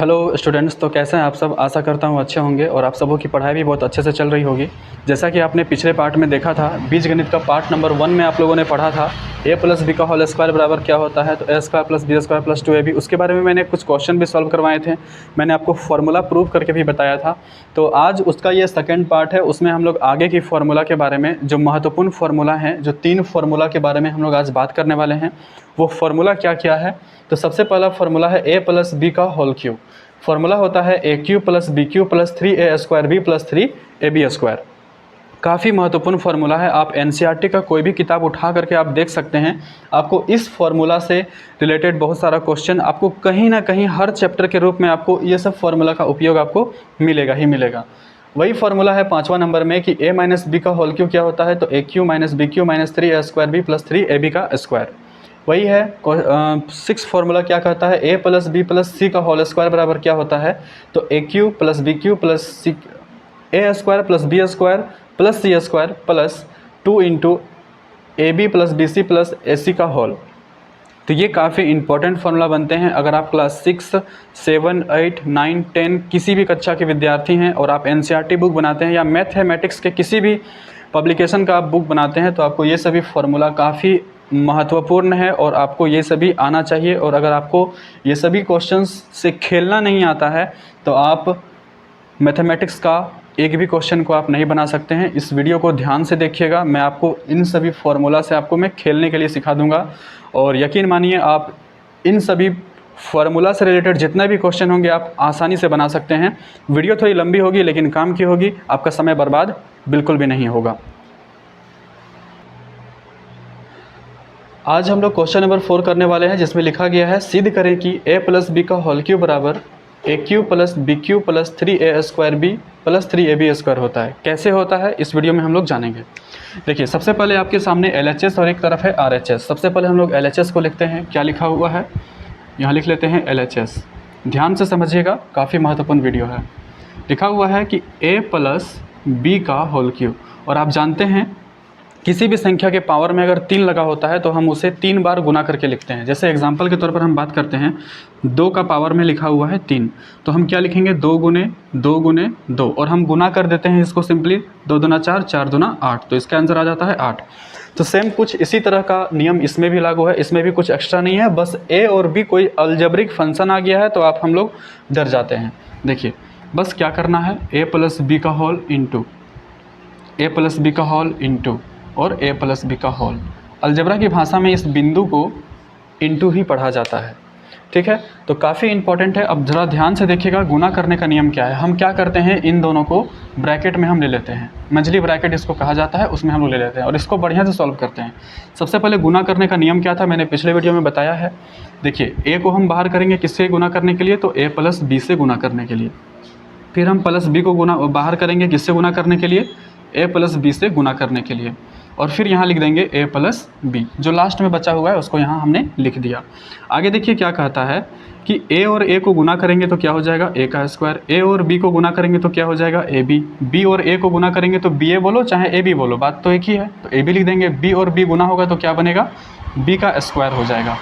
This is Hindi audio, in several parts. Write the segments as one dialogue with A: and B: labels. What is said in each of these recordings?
A: हेलो स्टूडेंट्स, तो कैसे हैं आप सब। आशा करता हूँ अच्छे होंगे और आप सबों की पढ़ाई भी बहुत अच्छे से चल रही होगी। जैसा कि आपने पिछले पार्ट में देखा था, बीजगणित का पार्ट नंबर 1 में आप लोगों ने पढ़ा था a प्लस बी का होल स्क्वायर बराबर क्या होता है। तो a square plus B square plus 2ab, उसके बारे में मैंने कुछ क्वेश्चन भी सॉल्व करवाए थे। मैंने आपको फार्मूला प्रूव करके भी बताया था। तो आज उसका ये सेकेंड पार्ट है, उसमें हम लोग आगे की फार्मूला के बारे में, जो महत्वपूर्ण फार्मूला हैं, जो 3 फार्मूला के बारे में हम लोग आज बात करने वाले हैं। वो फार्मूला क्या क्या है। तो सबसे पहला फार्मूला है a प्लस बी का होल क्यूब। फार्मूला होता है A cube plus B cube plus 3a square B plus 3ab square. काफ़ी महत्वपूर्ण फार्मूला है। आप एनसीईआरटी का कोई भी किताब उठा करके आप देख सकते हैं, आपको इस फार्मूला से रिलेटेड बहुत सारा क्वेश्चन आपको कहीं ना कहीं हर चैप्टर के रूप में आपको ये सब फार्मूला का उपयोग आपको मिलेगा ही मिलेगा। वही फार्मूला है 5वां नंबर में कि a माइनस बी का होल क्यूब क्या होता है। तो A cube minus B cube minus 3a square B plus 3ab का स्क्वायर। वही है 6 फार्मूला क्या कहता है, a plus B plus C का होल स्क्वायर बराबर क्या होता है। तो A cube plus B cube plus C A square plus B square plus C square plus 2 into A B plus B C plus A C का होल। तो ये काफ़ी इंपॉर्टेंट फार्मूला बनते हैं। अगर आप क्लास 6, 7, 8, 9, 10 किसी भी कक्षा के विद्यार्थी हैं और आप एनसीईआरटी बुक बनाते हैं या मैथमेटिक्स के किसी भी पब्लिकेशन का आप बुक बनाते हैं, तो आपको ये सभी फार्मूला काफ़ी महत्वपूर्ण है और आपको ये सभी आना चाहिए। और अगर आपको ये सभी क्वेश्चंस से खेलना नहीं आता है तो आप मैथमेटिक्स का एक भी क्वेश्चन को आप नहीं बना सकते हैं। इस वीडियो को ध्यान से देखिएगा, मैं आपको इन सभी फार्मूला से आपको मैं खेलने के लिए सिखा दूंगा। और यकीन मानिए, आप इन सभी फार्मूला से रिलेटेड जितना भी क्वेश्चन होंगे आप आसानी से बना सकते हैं। वीडियो थोड़ी लंबी होगी लेकिन काम की होगी, आपका समय बर्बाद बिल्कुल भी नहीं होगा। आज हम लोग क्वेश्चन नंबर 4 करने वाले हैं, जिसमें लिखा गया है सिद्ध करें कि a प्लस बी का होल क्यूब बराबर A cube plus B cube plus 3a square B plus 3ab square होता है। कैसे होता है इस वीडियो में हम लोग जानेंगे। देखिए, सबसे पहले आपके सामने LHS और एक तरफ है RHS। सबसे पहले हम लोग LHS को लिखते हैं। क्या लिखा हुआ है, यहाँ लिख लेते हैं LHS। ध्यान से समझिएगा, काफ़ी महत्वपूर्ण वीडियो है। लिखा हुआ है कि a प्लस बी का होल क्यूब, और आप जानते हैं किसी भी संख्या के पावर में अगर 3 लगा होता है तो हम उसे 3 बार गुना करके लिखते हैं। जैसे एग्जांपल के तौर पर हम बात करते हैं, 2 का पावर में लिखा हुआ है 3, तो हम क्या लिखेंगे, 2 गुने 2 गुने 2, और हम गुना कर देते हैं इसको सिंपली, 2 दूना 4, 4 दूना 8, तो इसका आंसर आ जाता है 8। तो सेम कुछ इसी तरह का नियम इसमें भी लागू है। इसमें भी कुछ एक्स्ट्रा नहीं है, बस a और b कोई अलजेब्रिक फंक्शन आ गया है तो आप हम लोग डर जाते हैं। देखिए, बस क्या करना है, a प्लस बी का होल इंटू ए प्लस बी का होल इंटू और a प्लस बी का होल। अलजेब्रा की भाषा में इस बिंदु को इंटू ही पढ़ा जाता है, ठीक है। तो काफ़ी इंपॉर्टेंट है। अब ज़रा ध्यान से देखिएगा, गुना करने का नियम क्या है। हम क्या करते हैं, इन दोनों को ब्रैकेट में हम ले लेते हैं, मंझली ब्रैकेट इसको कहा जाता है, उसमें हम लोग ले लेते हैं और इसको बढ़िया से सॉल्व करते हैं। सबसे पहले गुना करने का नियम क्या था, मैंने पिछले वीडियो में बताया है। देखिए, a को हम बाहर करेंगे किससे गुना करने के लिए, तो a प्लस बी से गुना करने के लिए। फिर हम प्लस b को बाहर करेंगे किससे गुना करने के लिए, a प्लस बी से गुना करने के लिए। और फिर यहाँ लिख देंगे a प्लस बी, जो लास्ट में बचा हुआ है उसको यहाँ हमने लिख दिया। आगे देखिए क्या कहता है कि a और a को गुना करेंगे तो क्या हो जाएगा, a का स्क्वायर। a और b को गुना करेंगे तो क्या हो जाएगा, ab। b और a को गुना करेंगे तो ba बोलो चाहे ab बोलो, बात तो एक ही है, तो ab लिख देंगे। b और b गुना होगा तो क्या बनेगा, b का स्क्वायर हो जाएगा।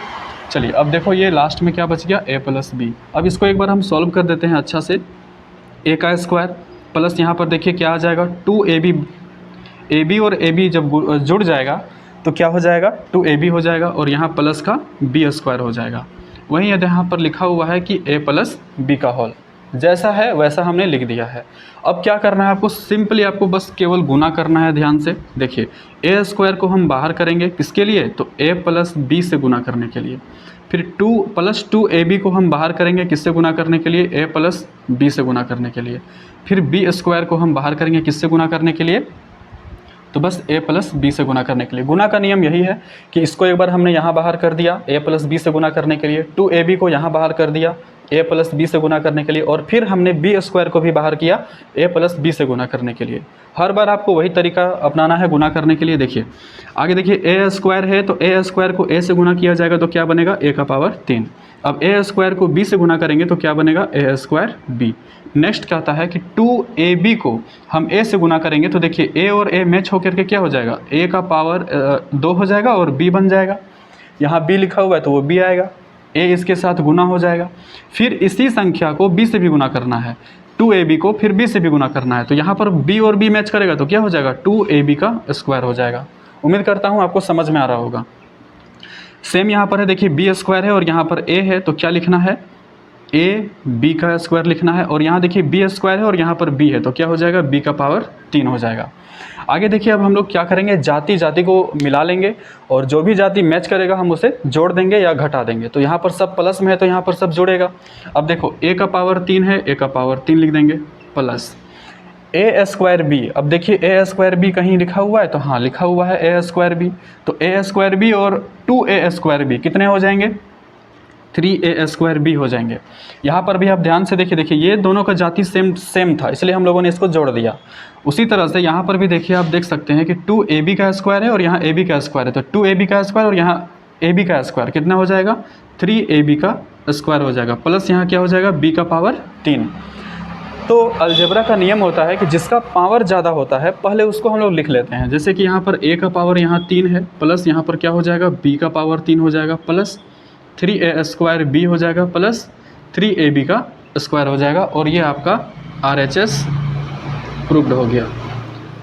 A: चलिए, अब देखो ये लास्ट में क्या बच गया, a प्लस बी। अब इसको एक बार हम सॉल्व कर देते हैं अच्छा से। a का स्क्वायर प्लस यहाँ पर देखिए क्या आ जाएगा, 2ab। ab और ab जब जुड़ जाएगा तो क्या हो जाएगा, 2ab हो जाएगा, और यहाँ प्लस का b स्क्वायर हो जाएगा। वहीं यदि यहाँ पर लिखा हुआ है कि a प्लस बी का होल, जैसा है वैसा हमने लिख दिया है। अब क्या करना है आपको, सिंपली आपको बस केवल गुना करना है। ध्यान से देखिए, a स्क्वायर को हम बाहर करेंगे किसके लिए, तो a प्लस बी से गुना करने के लिए। फिर 2 प्लस 2ab को हम बाहर करेंगे किससे गुना करने के लिए, a प्लस बी से गुना करने के लिए। फिर b स्क्वायर को हम बाहर करेंगे किससे गुना करने के लिए, तो बस a प्लस बी से गुना करने के लिए। गुना का नियम यही है कि इसको एक बार हमने यहाँ बाहर कर दिया a प्लस बी से गुना करने के लिए, 2ab को यहाँ बाहर कर दिया a प्लस बी से गुना करने के लिए, और फिर हमने b स्क्वायर को भी बाहर किया a प्लस बी से गुना करने के लिए। हर बार आपको वही तरीका अपनाना है गुना करने के लिए। देखिए आगे, देखिए a स्क्वायर है तो a स्क्वायर को a से गुना किया जाएगा तो क्या बनेगा, a का पावर 3। अब a स्क्वायर को b से गुना करेंगे तो क्या बनेगा, a स्क्वायर b। नेक्स्ट कहता है कि 2ab को हम a से गुना करेंगे तो देखिए a और a मैच होकर के क्या हो जाएगा, a का पावर 2 हो जाएगा और b बन जाएगा। यहाँ b लिखा हुआ है तो वो b आएगा। a इसके साथ गुना हो जाएगा, फिर इसी संख्या को b से भी गुना करना है, 2ab को फिर b से भी गुना करना है, तो यहाँ पर b और b मैच करेगा तो क्या हो जाएगा, 2ab का स्क्वायर हो जाएगा। उम्मीद करता हूँ आपको समझ में आ रहा होगा। सेम यहाँ पर है, देखिए b स्क्वायर है और यहाँ पर a है, तो क्या लिखना है, a b का स्क्वायर लिखना है, और यहाँ देखिए b स्क्वायर है और यहाँ पर b है, तो क्या हो जाएगा, b का पावर 3 हो जाएगा। आगे देखिए अब हम लोग क्या करेंगे, जाति जाति को मिला लेंगे और जो भी जाति मैच करेगा हम उसे जोड़ देंगे या घटा देंगे। तो यहाँ पर सब प्लस में है तो यहाँ पर सब जुड़ेगा। अब देखो a का पावर 3 है, a का पावर 3 लिख देंगे प्लस a स्क्वायर b। अब देखिए a स्क्वायर b कहीं लिखा हुआ है, तो हाँ लिखा हुआ है a स्क्वायर b, तो a स्क्वायर b और 2a स्क्वायर b कितने हो जाएंगे, 3a स्क्वायर b हो जाएंगे। यहाँ पर भी आप ध्यान से देखिए ये दोनों का जाति सेम था, इसलिए हम लोगों ने इसको जोड़ दिया। उसी तरह से यहाँ पर भी देखिए आप देख सकते हैं कि 2ab का स्क्वायर है और यहाँ ab का स्क्वायर है, तो 2ab का स्क्वायर और यहाँ ab का स्क्वायर कितना हो जाएगा, 3ab का स्क्वायर हो जाएगा, प्लस यहाँ क्या हो जाएगा, b का पावर 3। तो अलजेब्रा का नियम होता है कि जिसका पावर ज़्यादा होता है पहले उसको हम लोग लिख लेते हैं। जैसे कि यहाँ पर a का पावर यहाँ 3 है, प्लस यहाँ पर क्या हो जाएगा, b का पावर 3 हो जाएगा, प्लस 3a स्क्वायर b हो जाएगा, प्लस 3ab का स्क्वायर हो जाएगा, और ये आपका RHS प्रूव्ड हो गया।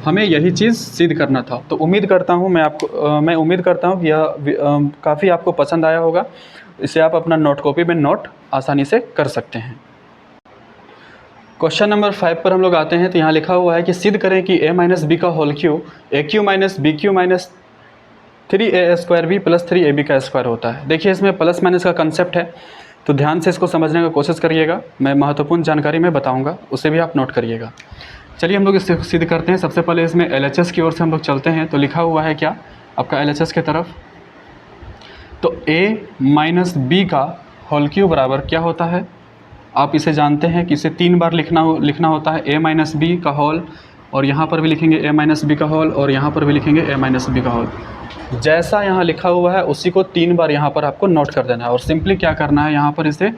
A: हमें यही चीज़ सिद्ध करना था। तो उम्मीद करता हूँ मैं उम्मीद करता हूँ कि यह काफ़ी आपको पसंद आया होगा। इसे आप अपना नोट कॉपी में नोट आसानी से कर सकते हैं। क्वेश्चन नंबर 5 पर हम लोग आते हैं। तो यहाँ लिखा हुआ है कि सिद्ध करें कि a माइनस बी का whole cube A cube minus B cube minus 3a square B plus 3ab का स्क्वायर होता है। देखिए इसमें प्लस माइनस का कंसेप्ट है, तो ध्यान से इसको समझने का कोशिश करिएगा। मैं महत्वपूर्ण जानकारी में बताऊंगा, उसे भी आप नोट करिएगा। चलिए हम लोग इसे सिद्ध करते हैं। सबसे पहले इसमें LHS की ओर से हम लोग चलते हैं। तो लिखा हुआ है क्या आपका LHS की तरफ, तो a माइनस बी का होल क्यूब बराबर क्या होता है, आप इसे जानते हैं कि इसे 3 बार लिखना होता है, a माइनस बी का होल, और यहाँ पर भी लिखेंगे a माइनस बी का होल, और यहाँ पर भी लिखेंगे a माइनस बी का होल। जैसा यहाँ लिखा हुआ है उसी को 3 बार यहाँ पर आपको नोट कर देना है, और सिंपली क्या करना है, यहाँ पर इसे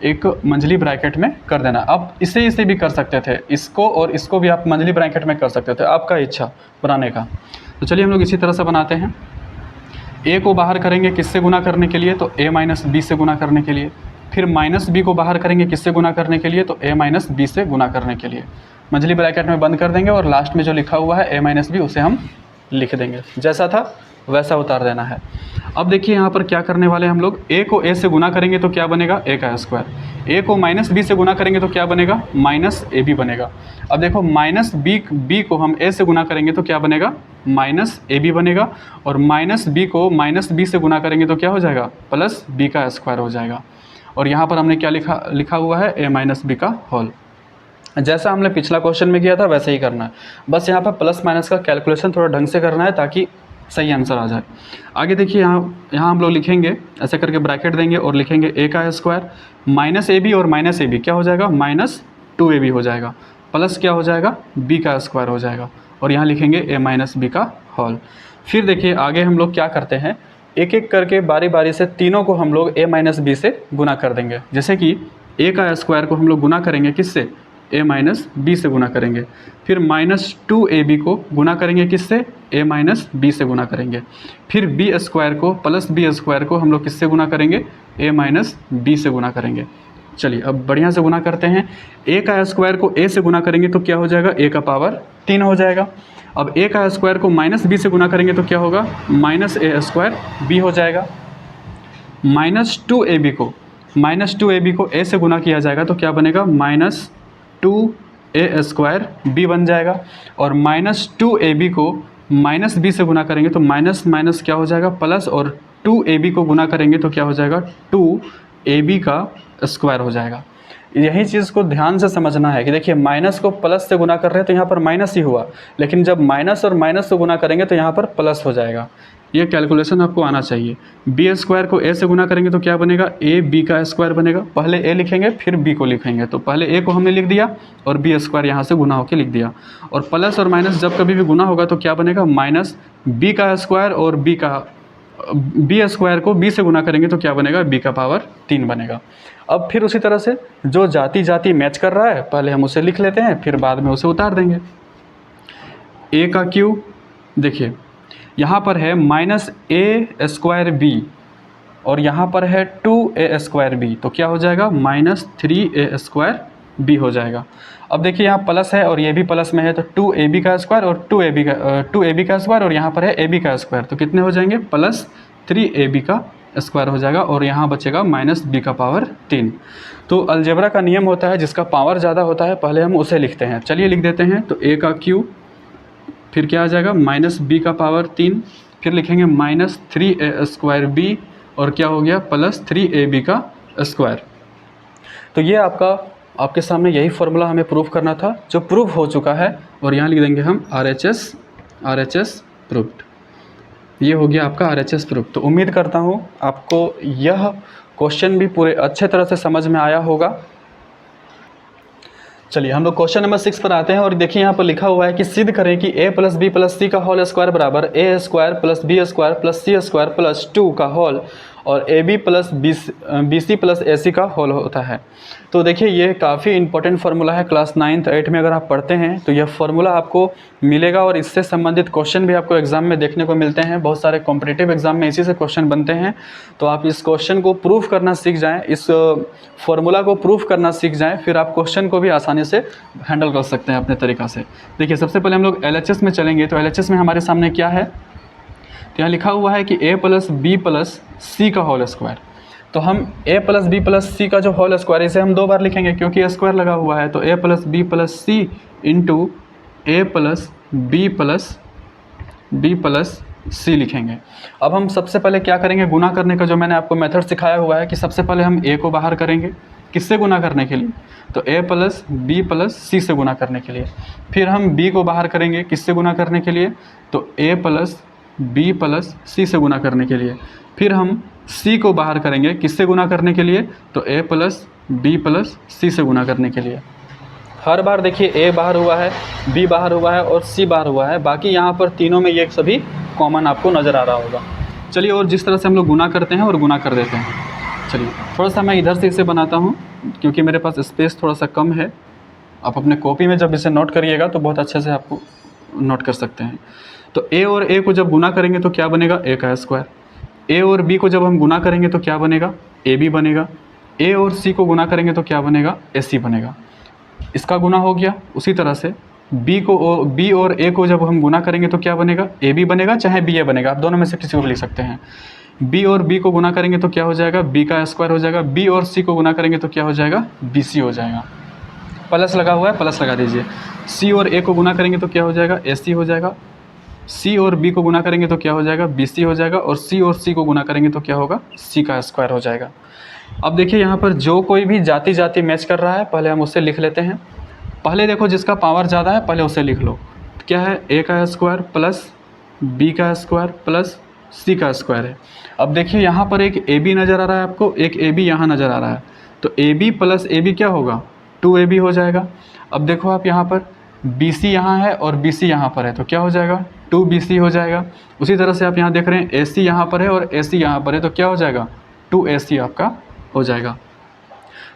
A: एक मंझली ब्रैकेट में कर देना। अब इसे भी कर सकते थे, इसको और इसको भी आप मंझली ब्रैकेट में कर सकते थे, आपका इच्छा बनाने का। तो चलिए हम लोग इसी तरह से बनाते हैं। a को बाहर करेंगे किससे गुना करने के लिए, तो a माइनस बी से गुना करने के लिए। फिर माइनस बी को बाहर करेंगे किससे गुना करने के लिए, तो a माइनस बी से गुना करने के लिए। मंझली ब्रैकेट में बंद कर देंगे और लास्ट में जो लिखा हुआ है a माइनस बी उसे हम लिख देंगे, जैसा था वैसा उतार देना है। अब देखिए यहाँ पर क्या करने वाले हैं हम लोग, a को a से गुना करेंगे तो क्या बनेगा, a का स्क्वायर। a को माइनस b से गुना करेंगे तो क्या बनेगा, माइनस ab बनेगा। अब देखो माइनस b को हम a से गुना करेंगे तो क्या बनेगा, माइनस ab बनेगा, और माइनस b को माइनस b से गुना करेंगे तो क्या हो जाएगा, प्लस b का स्क्वायर हो जाएगा। और यहाँ पर हमने क्या लिखा हुआ है, a माइनस बी का होल। जैसा हमने पिछला क्वेश्चन में किया था वैसे ही करना है, बस यहाँ पर प्लस माइनस का कैलकुलेशन थोड़ा ढंग से करना है ताकि सही आंसर आ जाए। आगे देखिए यहाँ हम लोग लिखेंगे, ऐसे करके ब्रैकेट देंगे और लिखेंगे a का स्क्वायर माइनस ab, और माइनस ab क्या हो जाएगा, माइनस 2ab हो जाएगा, प्लस क्या हो जाएगा, b का स्क्वायर हो जाएगा, और यहाँ लिखेंगे a माइनस बी का होल। फिर देखिए आगे हम लोग क्या करते हैं, एक एक करके बारी बारी से तीनों को हम लोग a माइनस बी से गुना कर देंगे। जैसे कि a का स्क्वायर को हम लोग गुना करेंगे किससे, a माइनस बी से गुना करेंगे। फिर माइनस 2ab को गुना करेंगे किससे, a माइनस बी से गुना करेंगे। फिर b स्क्वायर को प्लस b स्क्वायर को हम लोग किससे गुना करेंगे, a माइनस बी से गुना करेंगे। चलिए अब बढ़िया से गुना करते हैं। a का स्क्वायर को a से गुना करेंगे तो क्या हो जाएगा, a का पावर 3 हो जाएगा। अब a का स्क्वायर को माइनस b से गुना करेंगे तो क्या होगा, माइनस a स्क्वायर b हो जाएगा। माइनस 2ab को a से गुना किया जाएगा तो क्या बनेगा, माइनस 2a स्क्वायर b बन जाएगा। और माइनस 2ab को माइनस b से गुना करेंगे तो माइनस माइनस क्या हो जाएगा, प्लस, और 2ab को गुना करेंगे तो क्या हो जाएगा, 2ab का स्क्वायर हो जाएगा। यही चीज़ को ध्यान से समझना है कि देखिए माइनस को प्लस से गुना कर रहे हैं तो यहाँ पर माइनस ही हुआ, लेकिन जब माइनस और माइनस से गुना करेंगे तो यहाँ पर प्लस हो जाएगा। ये कैलकुलेशन आपको आना चाहिए। b स्क्वायर को a से गुना करेंगे तो क्या बनेगा, a b का स्क्वायर बनेगा। पहले a लिखेंगे फिर b को लिखेंगे, तो पहले a को हमने लिख दिया और b स्क्वायर यहाँ से गुना होकर लिख दिया। और प्लस और माइनस जब कभी भी गुना होगा तो क्या बनेगा, माइनस b का स्क्वायर, और b स्क्वायर को b से गुना करेंगे तो क्या बनेगा, b का पावर 3 बनेगा। अब फिर उसी तरह से जो जाति मैच कर रहा है पहले हम उसे लिख लेते हैं, फिर बाद में उसे उतार देंगे। a का क्यूब देखिए यहाँ पर है माइनस a स्क्वायर b, और यहाँ पर है 2a² तो क्या हो जाएगा -3a² हो जाएगा। अब देखिए यहाँ प्लस है और ये भी प्लस में है तो 2ab² और 2ab² और यहाँ पर है ab² तो कितने हो जाएंगे +3ab² हो जाएगा और यहाँ बचेगा -b⁻3। तो अलजेब्रा का नियम होता है जिसका पावर ज़्यादा होता है पहले हम उसे लिखते हैं। चलिए लिख देते हैं। तो a³ फिर क्या आ जाएगा -b⁻3 फिर लिखेंगे -3a² और क्या हो गया +3ab²। तो ये आपके सामने यही फार्मूला हमें प्रूफ करना था जो प्रूफ हो चुका है और यहाँ लिख देंगे हम RHS प्रूफ्ड। ये हो गया आपका RHS प्रूफ। तो उम्मीद करता हूँ आपको यह क्वेश्चन भी पूरे अच्छे तरह से समझ में आया होगा। चलिए हम लोग क्वेश्चन नंबर 6 पर आते हैं और देखिए यहाँ पर लिखा हुआ है कि सिद्ध करें कि a + b + c का होल स्क्वायर बराबर a² + b² + c² + 2 का होल और ab + bc + ac का होल होता है। तो देखिए ये काफ़ी इंपॉर्टेंट फार्मूला है। क्लास 9th 8th में अगर आप पढ़ते हैं तो यह फार्मूला आपको मिलेगा और इससे संबंधित क्वेश्चन भी आपको एग्जाम में देखने को मिलते हैं। बहुत सारे कॉम्पिटिटिव एग्जाम में इसी से क्वेश्चन बनते हैं। तो आप इस क्वेश्चन को प्रूफ करना सीख जाएँ, इस फार्मूला को प्रूफ करना सीख जाएँ, फिर आप क्वेश्चन को भी आसानी से हैंडल कर सकते हैं अपने तरीक़ा से। देखिए सबसे पहले हम लोग LHS में चलेंगे। तो LHS में हमारे सामने क्या है, तो यहाँ लिखा हुआ है कि a + b + c का होल स्क्वायर। तो हम a + b + c का जो होल स्क्वायर इसे हम 2 बार लिखेंगे क्योंकि स्क्वायर लगा हुआ है। तो a + b + c into a + b + c लिखेंगे। अब हम सबसे पहले क्या करेंगे, गुना करने का जो मैंने आपको मेथड सिखाया हुआ है कि सबसे पहले हम a को बाहर करेंगे किससे गुना करने के लिए, तो a + b + c से गुना करने के लिए। फिर हम b को बाहर करेंगे किससे गुना करने के लिए, तो a + b + c से गुना करने के लिए। फिर हम c को बाहर करेंगे किससे गुना करने के लिए, तो a + b + c से गुना करने के लिए। हर बार देखिए a बाहर हुआ है, b बाहर हुआ है और c बाहर हुआ है, बाकी यहाँ पर तीनों में ये सभी कॉमन आपको नज़र आ रहा होगा। चलिए और जिस तरह से हम लोग गुना करते हैं और गुना कर देते हैं। चलिए थोड़ा सा मैं इधर से इसे बनाता हूँ क्योंकि मेरे पास स्पेस थोड़ा सा कम है। आप अपने कॉपी में जब इसे नोट करिएगा तो बहुत अच्छे से आपको नोट कर सकते हैं। तो a और a को जब गुना करेंगे तो क्या बनेगा a²। a और b को जब हम गुना करेंगे तो क्या बनेगा ab बनेगा। a और c को गुना करेंगे तो क्या बनेगा ac बनेगा। इसका गुना हो गया। उसी तरह से b और a को जब हम गुना करेंगे तो क्या बनेगा ab बनेगा चाहे ba बनेगा, आप दोनों में से किसी को भी लिख सकते हैं। b और b को गुना करेंगे तो क्या हो जाएगा b² हो जाएगा। b और c को गुना करेंगे तो क्या हो जाएगा bc हो जाएगा। प्लस लगा हुआ है, प्लस लगा दीजिए। c और a को गुना करेंगे तो क्या हो जाएगा ac हो जाएगा। c और b को गुना करेंगे तो क्या हो जाएगा bc हो जाएगा और c और c को गुना करेंगे तो क्या होगा c² हो जाएगा। अब देखिए यहाँ पर जो कोई भी जाति मैच कर रहा है पहले हम उससे लिख लेते हैं। पहले देखो जिसका पावर ज़्यादा है पहले उसे लिख लो। क्या है a² plus b² plus c² है। अब देखिए यहाँ पर एक ab नज़र आ रहा है आपको, एक ab यहाँ नज़र आ रहा है। तो ab प्लस ab क्या होगा 2ab हो जाएगा। अब देखो आप यहाँ पर bc यहाँ है और bc यहाँ पर है तो क्या हो जाएगा 2bc हो जाएगा। उसी तरह से आप यहाँ देख रहे हैं ac यहाँ पर है और ac यहाँ पर है तो क्या हो जाएगा 2ac आपका हो जाएगा।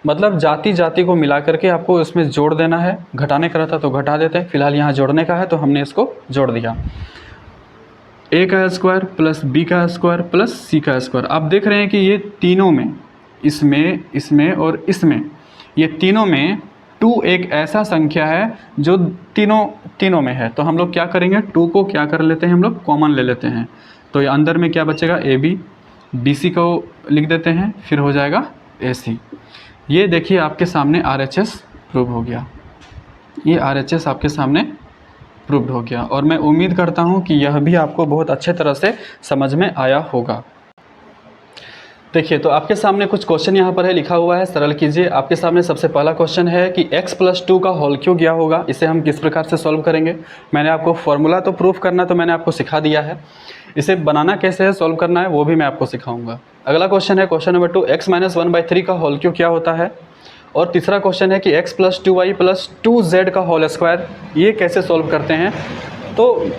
A: मतलब जाति को मिला करके आपको इसमें जोड़ देना है। घटाने का रहता तो घटा देते हैं, फिलहाल यहाँ जोड़ने का है तो हमने इसको जोड़ दिया। a² plus b² plus c²। आप देख रहे हैं कि ये तीनों में इसमें और इसमें ये तीनों में 2 एक ऐसा संख्या है जो तीनों में है। तो हम लोग क्या करेंगे 2 को क्या कर लेते हैं हम लोग कॉमन ले लेते हैं। तो ये अंदर में क्या बचेगा ab, bc को लिख देते हैं फिर हो जाएगा ac। ये देखिए आपके सामने RHS प्रूव हो गया। ये RHS आपके सामने प्रूव्ड हो गया और मैं उम्मीद करता हूँ कि यह भी आपको बहुत अच्छे तरह से समझ में आया होगा। देखिए तो आपके सामने कुछ क्वेश्चन यहाँ पर है लिखा हुआ है, सरल कीजिए। आपके सामने सबसे पहला क्वेश्चन है कि x + 2 का होल क्यों गया होगा, इसे हम किस प्रकार से सॉल्व करेंगे। मैंने आपको फॉर्मूला तो प्रूफ करना तो मैंने आपको सिखा दिया है, इसे बनाना कैसे है सॉल्व करना है वो भी मैं आपको सिखाऊंगा। अगला क्वेश्चन है क्वेश्चन नंबर 2 x - 1/3 का होल क्यों क्या होता है। और तीसरा क्वेश्चन है कि x + 2y + 2z का होल स्क्वायर, ये कैसे सॉल्व करते हैं। तो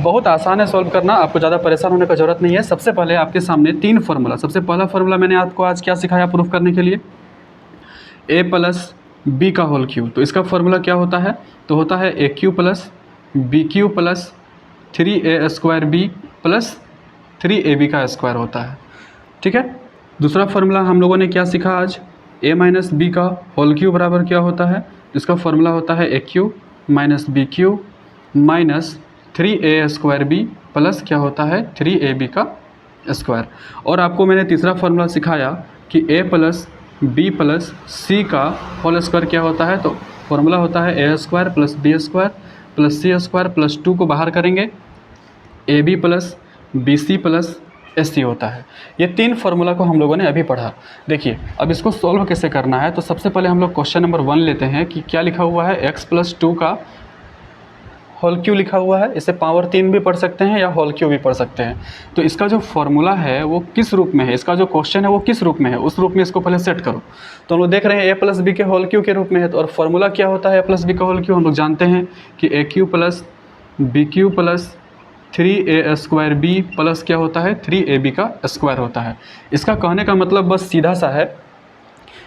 A: बहुत आसान है सॉल्व करना, आपको ज़्यादा परेशान होने का ज़रूरत नहीं है। सबसे पहले आपके सामने 3 फार्मूला, सबसे पहला फार्मूला मैंने आपको आज क्या सिखाया प्रूफ करने के लिए, a + b का होल क्यूब। तो इसका फार्मूला क्या होता है, तो होता है a³ + b³ + 3a² b + 3ab² होता है। ठीक है। दूसरा फार्मूला हम लोगों ने क्या सीखा आज, a माइनस बी का होल क्यू बराबर क्या होता है, इसका फार्मूला होता है A cube minus B cube minus 3a² b plus क्या होता है 3ab का स्क्वायर। और आपको मैंने तीसरा फार्मूला सिखाया कि a plus B plus C का होल स्क्वायर क्या होता है, तो फार्मूला होता है a² plus b² plus c² plus 2 को बाहर करेंगे ab plus bc plus SC होता है। ये 3 फार्मूला को हम लोगों ने अभी पढ़ा। देखिए अब इसको सॉल्व कैसे करना है, तो सबसे पहले हम लोग क्वेश्चन नंबर 1 लेते हैं कि क्या लिखा हुआ है, x प्लस 2 का होल क्यू लिखा हुआ है। इसे पावर 3 भी पढ़ सकते हैं या होल क्यू भी पढ़ सकते हैं। तो इसका जो फॉर्मूला है वो किस रूप में है, इसका जो क्वेश्चन है वो किस रूप में है, उस रूप में इसको पहले सेट करो। तो हम लोग देख रहे हैं a प्लस बी के होल क्यू के रूप में है। तो और फॉर्मूला क्या होता है a प्लस बी का होल क्यू, हम लोग जानते हैं कि A cube plus B cube plus 3a² b plus क्या होता है 3ab का स्क्वायर होता है। इसका कहने का मतलब बस सीधा सा है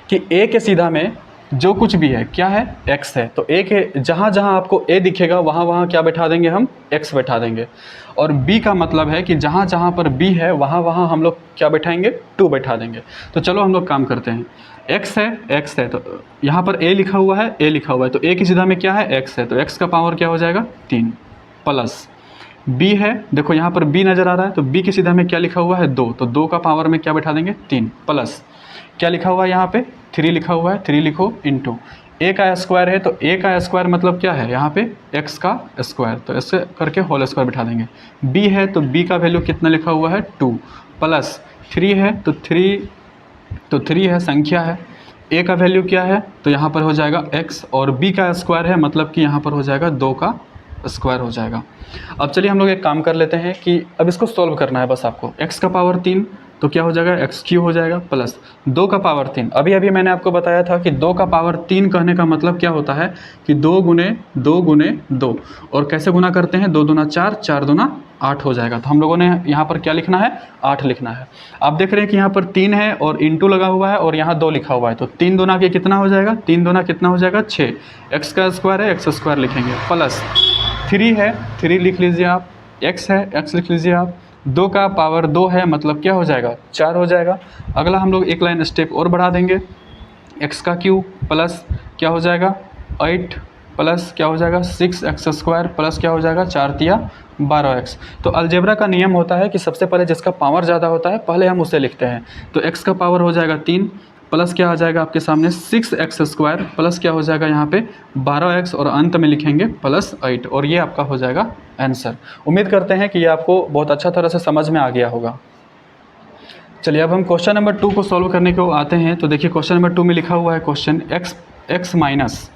A: कि a के सीधा में जो कुछ भी है क्या है x है, तो a के जहाँ जहाँ आपको a दिखेगा वहाँ वहाँ क्या बैठा देंगे हम x बैठा देंगे। और b का मतलब है कि जहाँ जहाँ पर b है वहाँ वहाँ हम लोग क्या बैठाएंगे 2 बैठा देंगे। तो चलो हम लोग काम करते हैं, x है तो यहाँ पर a लिखा हुआ है, तो a की सीधा में क्या है x है, तो x का पावर क्या हो जाएगा 3 प्लस b है, देखो यहाँ पर b नज़र आ रहा है, तो b की सीधा में क्या लिखा हुआ है 2, तो 2 का पावर में क्या बैठा देंगे 3 प्लस क्या लिखा हुआ है यहाँ पे 3 लिखा हुआ है, 3 लिखो इंटू a का स्क्वायर है, तो a का स्क्वायर मतलब क्या है यहाँ पे x का स्क्वायर, तो ऐसे करके होल स्क्वायर बिठा देंगे। b है तो b का वैल्यू कितना लिखा हुआ है 2 प्लस 3 है तो 3 है संख्या है, a का वैल्यू क्या है तो यहाँ पर हो जाएगा x और b का स्क्वायर है मतलब कि यहाँ पर हो जाएगा 2 का स्क्वायर हो जाएगा। अब चलिए हम लोग एक काम कर लेते हैं कि अब इसको सॉल्व करना है बस आपको। x का पावर 3 तो क्या हो जाएगा x³ हो जाएगा प्लस 2 का पावर 3। अभी मैंने आपको बताया था कि 2 का पावर 3 कहने का मतलब क्या होता है कि 2 गुने 2 गुने 2, और कैसे गुना करते हैं 2 दूना 4, 4 दूना 8 हो जाएगा। तो हम लोगों ने यहाँ पर क्या लिखना है 8 लिखना है। आप देख रहे हैं कि यहाँ पर 3 है और इंटू लगा हुआ है और यहाँ 2 लिखा हुआ है, तो 3 दूना के कितना हो जाएगा 3 दूना कितना हो जाएगा 6, x का स्क्वायर है x² लिखेंगे प्लस 3 है 3 लिख लीजिए आप, x है x लिख लीजिए आप, 2 का पावर 2 है मतलब क्या हो जाएगा 4 हो जाएगा। अगला हम लोग एक लाइन स्टेप और बढ़ा देंगे, x का क्यूब प्लस क्या हो जाएगा 8 प्लस क्या हो जाएगा 6x² प्लस क्या हो जाएगा 4 तिया 12x। तो अलजेब्रा का नियम होता है कि सबसे पहले जिसका पावर ज़्यादा होता है पहले हम उसे लिखते हैं। तो x का पावर हो जाएगा 3 प्लस क्या आ जाएगा आपके सामने 6x² प्लस क्या हो जाएगा यहाँ पे 12x और अंत में लिखेंगे प्लस 8, और ये आपका हो जाएगा आंसर। उम्मीद करते हैं कि ये आपको बहुत अच्छा तरह से समझ में आ गया होगा। चलिए अब हम क्वेश्चन नंबर 2 को सॉल्व करने को आते हैं। तो देखिए क्वेश्चन नंबर 2 में लिखा हुआ है क्वेश्चन x माइनस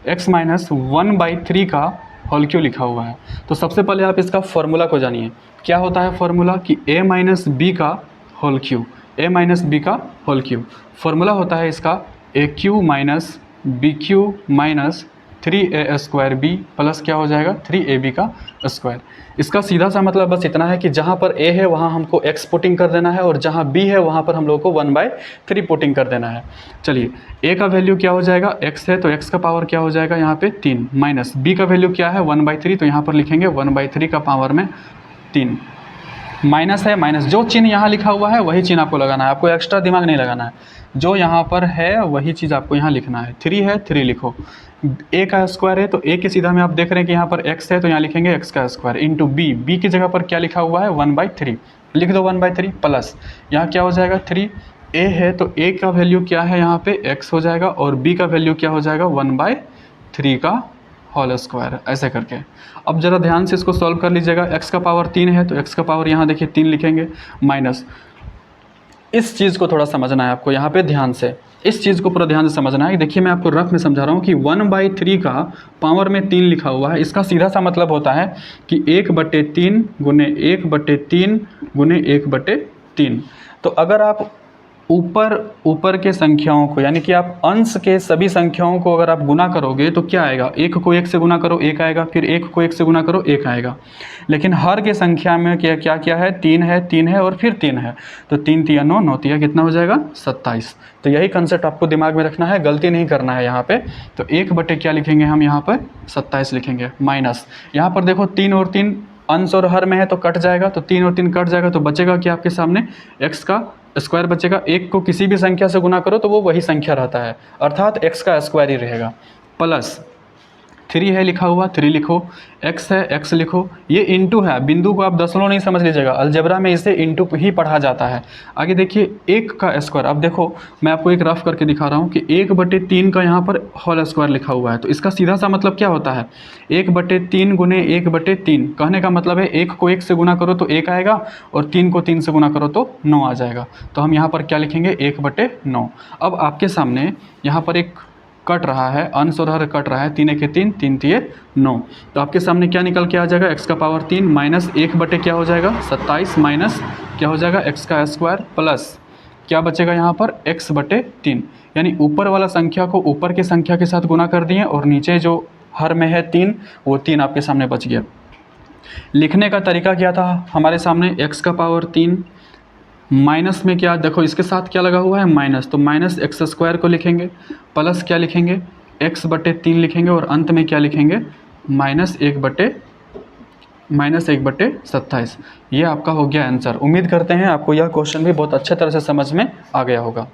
A: 1/3 का होल क्यू लिखा हुआ है। तो सबसे पहले आप इसका फॉर्मूला को जानिए। क्या होता है फॉर्मूला कि a माइनस बी का whole cube, a minus B का होल क्यू। फॉर्मूला होता है इसका A cube minus B cube minus 3a² b plus क्या हो जाएगा 3ab का स्क्वायर। इसका सीधा सा मतलब बस इतना है कि जहाँ पर a है वहाँ हमको x पुटिंग कर देना है और जहाँ b है वहाँ पर हम लोग को 1/3 पुटिंग कर देना है। चलिए a का वैल्यू क्या हो जाएगा x है, तो x का पावर क्या हो जाएगा यहाँ पे 3 माइनस b का वैल्यू क्या है 1/3, तो यहाँ पर लिखेंगे 1/3 का पावर में 3 माइनस है, माइनस जो चिन्ह यहाँ लिखा हुआ है वही चिन्ह आपको लगाना है, आपको एक्स्ट्रा दिमाग नहीं लगाना है। जो यहाँ पर है वही चीज़ आपको यहाँ लिखना है। 3 है 3 लिखो, a का स्क्वायर है तो a के सीधा में आप देख रहे हैं कि यहाँ पर x है तो यहाँ लिखेंगे x का स्क्वायर इंटू b की जगह पर क्या लिखा हुआ है 1/3, लिख दो 1/3 प्लस यहाँ क्या हो जाएगा 3, a है तो a का वैल्यू क्या है यहाँ पे x हो जाएगा और b का वैल्यू क्या हो जाएगा 1/3 का होल स्क्वायर, ऐसे करके। अब ज़रा ध्यान से इसको सॉल्व कर लीजिएगा। x का पावर 3 है तो x का पावर यहाँ देखिए 3 लिखेंगे माइनस, इस चीज़ को थोड़ा समझना है आपको यहाँ पे ध्यान से, इस चीज़ को पूरा ध्यान से समझना है। देखिए मैं आपको रफ में समझा रहा हूँ कि 1/3 का पावर में 3 लिखा हुआ है, इसका सीधा सा मतलब होता है कि 1/3 गुने 1/3 गुने 1/3। तो अगर आप ऊपर के संख्याओं को यानी कि आप अंश के सभी संख्याओं को अगर आप गुना करोगे तो क्या आएगा, 1 को 1 से गुना करो 1 आएगा, फिर 1 को 1 से गुना करो 1 आएगा। लेकिन हर के संख्या में क्या है 3 है और फिर 3 है, तो 3 तिया 9, 9 तिया कितना हो जाएगा 27। तो यही कंसेप्ट आपको दिमाग में रखना है, गलती नहीं करना है यहाँ पे। तो 1 क्या लिखेंगे हम यहाँ पर 27 लिखेंगे माइनस, यहाँ पर देखो 3 और 3 अंश और हर में है तो कट जाएगा, तो 3 और 3 कट जाएगा तो बचेगा क्या आपके सामने x का स्क्वायर बचेगा, एक को किसी भी संख्या से गुना करो तो वो वही संख्या रहता है, अर्थात x का स्क्वायर ही रहेगा। प्लस 3 है लिखा हुआ, 3 लिखो, x है x लिखो, ये इंटू है, बिंदु को आप दशमलव नहीं समझ लीजिएगा, अलजेब्रा में इसे इंटू ही पढ़ा जाता है। आगे देखिए 1 का स्क्वायर, अब देखो मैं आपको एक रफ करके दिखा रहा हूँ कि 1/3 का यहाँ पर होल स्क्वायर लिखा हुआ है, तो इसका सीधा सा मतलब क्या होता है, 1/3 गुने 1/3, कहने का मतलब है 1 को 1 से गुना करो तो 1 आएगा और 3 को 3 से गुना करो तो 9 आ जाएगा। तो हम यहाँ पर क्या लिखेंगे, 1/9। अब आपके सामने यहाँ पर एक कट रहा है, अंश और हर कट रहा है, 3 1 3, 3 3 9, तो आपके सामने क्या निकल के आ जाएगा, x का पावर 3 माइनस 1 बटे क्या हो जाएगा 27 माइनस क्या हो जाएगा x का स्क्वायर प्लस क्या बचेगा यहाँ पर x/3, यानी ऊपर वाला संख्या को ऊपर की संख्या के साथ गुना कर दिए और नीचे जो हर में है 3 वो 3 आपके सामने बच गया। लिखने का तरीका क्या था हमारे सामने, x का पावर 3 माइनस में क्या, देखो इसके साथ क्या लगा हुआ है माइनस, तो माइनस एक्स स्क्वायर को लिखेंगे, प्लस क्या लिखेंगे x/3 लिखेंगे और अंत में क्या लिखेंगे -1/27। ये आपका हो गया आंसर। उम्मीद करते हैं आपको यह क्वेश्चन भी बहुत अच्छे तरह से समझ में आ गया होगा।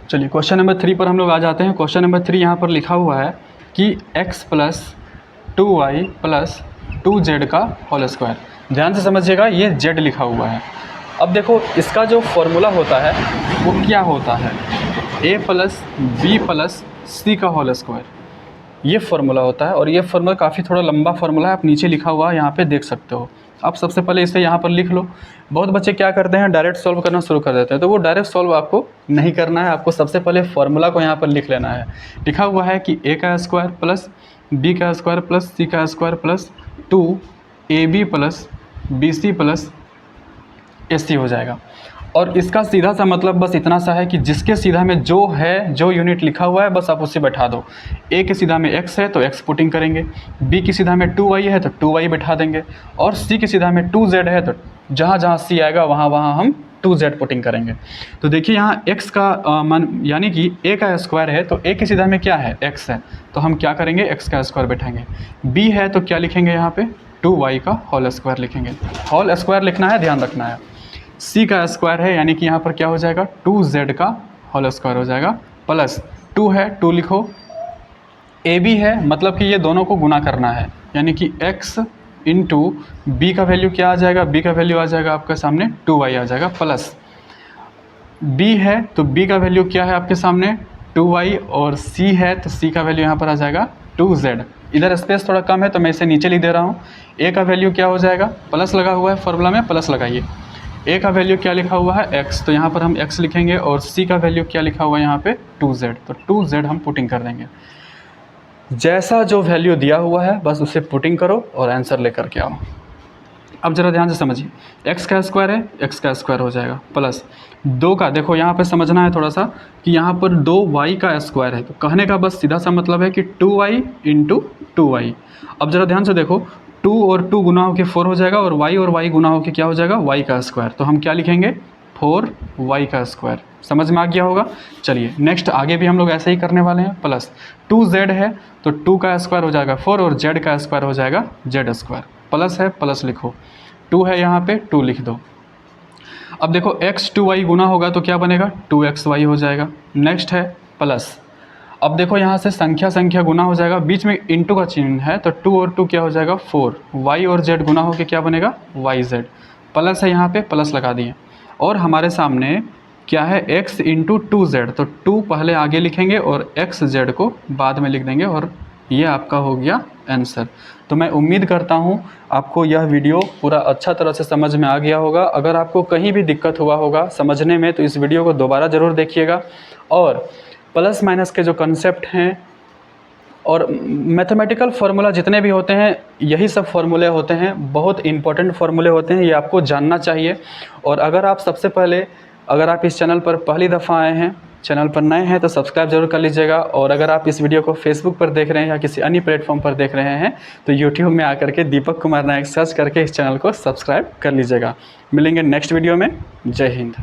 A: चलिए क्वेश्चन नंबर 3 पर हम लोग आ जाते हैं। क्वेश्चन नंबर 3 यहाँ पर लिखा हुआ है कि x + 2y + 2z का होल स्क्वायर। ध्यान से समझिएगा, ये z लिखा हुआ है। अब देखो इसका जो फॉर्मूला होता है वो क्या होता है, a + b + c का होल स्क्वायर, ये फार्मूला होता है। और ये फार्मूला काफ़ी थोड़ा लंबा फार्मूला है, आप नीचे लिखा हुआ है यहाँ पे देख सकते हो। आप सबसे पहले इसे यहाँ पर लिख लो। बहुत बच्चे क्या करते हैं, डायरेक्ट सॉल्व करना शुरू कर देते हैं, तो वो डायरेक्ट सॉल्व आपको नहीं करना है, आपको सबसे पहले फार्मूला को यहाँ पर लिख लेना है। लिखा हुआ है कि a का स्क्वायर + b का स्क्वायर + c का स्क्वायर + 2ab + bc + ac हो जाएगा। और इसका सीधा सा मतलब बस इतना सा है कि जिसके सीधा में जो है, जो यूनिट लिखा हुआ है बस आप उसे बैठा दो। a के सीधा में x है तो x पुटिंग करेंगे, b की सीधा में 2y है तो 2y बैठा देंगे, और c की सीधा में 2z है तो जहाँ जहाँ c आएगा वहाँ वहाँ हम 2z पुटिंग करेंगे। तो देखिए यहाँ x का मान यानी कि a का स्क्वायर है तो a की सीधा में क्या है x है, तो हम क्या करेंगे x का स्क्वायर बैठाएंगे। b है तो क्या लिखेंगे यहाँ पे 2y का होल स्क्वायर लिखेंगे। होल स्क्वायर लिखना है, ध्यान रखना है। c का स्क्वायर है यानी कि यहाँ पर क्या हो जाएगा 2z का होल स्क्वायर हो जाएगा, प्लस 2 है 2 लिखो, ab है मतलब कि ये दोनों को गुना करना है, यानी कि x इंटू बी का वैल्यू क्या आ जाएगा, b का वैल्यू आ जाएगा आपके सामने 2y आ जाएगा, प्लस b है तो b का वैल्यू क्या है आपके सामने 2y, और c है तो c का वैल्यू यहाँ पर आ जाएगा 2z। इधर स्पेस थोड़ा कम है तो मैं इसे नीचे लिख दे रहा हूँ। a का वैल्यू क्या हो जाएगा, प्लस लगा हुआ है फॉर्मूला में, प्लस लगाइए। a का वैल्यू क्या लिखा हुआ है x, तो यहाँ पर हम x लिखेंगे, और c का वैल्यू क्या लिखा हुआ है यहाँ पे 2z, तो 2z हम पुटिंग कर देंगे। जैसा जो वैल्यू दिया हुआ है बस उसे पुटिंग करो और आंसर लेकर के आओ। अब ज़रा ध्यान से समझिए, x का स्क्वायर है x का स्क्वायर हो जाएगा, प्लस 2 का, देखो यहाँ पे समझना है थोड़ा सा कि यहाँ पर 2y का स्क्वायर है, तो कहने का बस सीधा सा मतलब है कि 2y इंटू 2y। अब ज़रा ध्यान से देखो, 2 और 2 गुना होकर 4 हो जाएगा, और y गुना होकर क्या हो जाएगा y का स्क्वायर, तो हम क्या लिखेंगे 4y का स्क्वायर। समझ में आ गया होगा। चलिए नेक्स्ट आगे भी हम लोग ऐसे ही करने वाले हैं। प्लस 2z है तो 2 का स्क्वायर हो जाएगा 4, और z का स्क्वायर हो जाएगा z स्क्वायर, प्लस है प्लस लिखो, 2 है यहाँ पे 2 लिख दो। अब देखो x 2y गुना होगा तो क्या बनेगा 2xy हो जाएगा। नेक्स्ट है प्लस, अब देखो यहाँ से संख्या गुना हो जाएगा, बीच में इंटू का चिन्ह है तो 2 और 2 क्या हो जाएगा 4, y और z गुना होकर क्या बनेगा yz, प्लस है यहाँ पे प्लस लगा दिए। और हमारे सामने क्या है x इंटू 2z, तो 2 पहले आगे लिखेंगे और xz को बाद में लिख देंगे, और ये आपका हो गया आंसर। तो मैं उम्मीद करता हूँ आपको यह वीडियो पूरा अच्छा तरह से समझ में आ गया होगा। अगर आपको कहीं भी दिक्कत हुआ होगा समझने में तो इस वीडियो को दोबारा ज़रूर देखिएगा, और प्लस माइनस के जो कंसेप्ट हैं और मैथमेटिकल फार्मूला जितने भी होते हैं यही सब फार्मूले होते हैं, बहुत इंपॉर्टेंट फार्मूले होते हैं, ये आपको जानना चाहिए। और अगर आप इस चैनल पर पहली दफ़ा आए हैं, चैनल पर नए हैं तो सब्सक्राइब जरूर कर लीजिएगा। और अगर आप इस वीडियो को फेसबुक पर देख रहे हैं या किसी अन्य प्लेटफॉर्म पर देख रहे हैं तो यूट्यूब में आकर के दीपक कुमार नायक सर्च करके इस चैनल को सब्सक्राइब कर लीजिएगा। मिलेंगे नेक्स्ट वीडियो में। जय हिंद।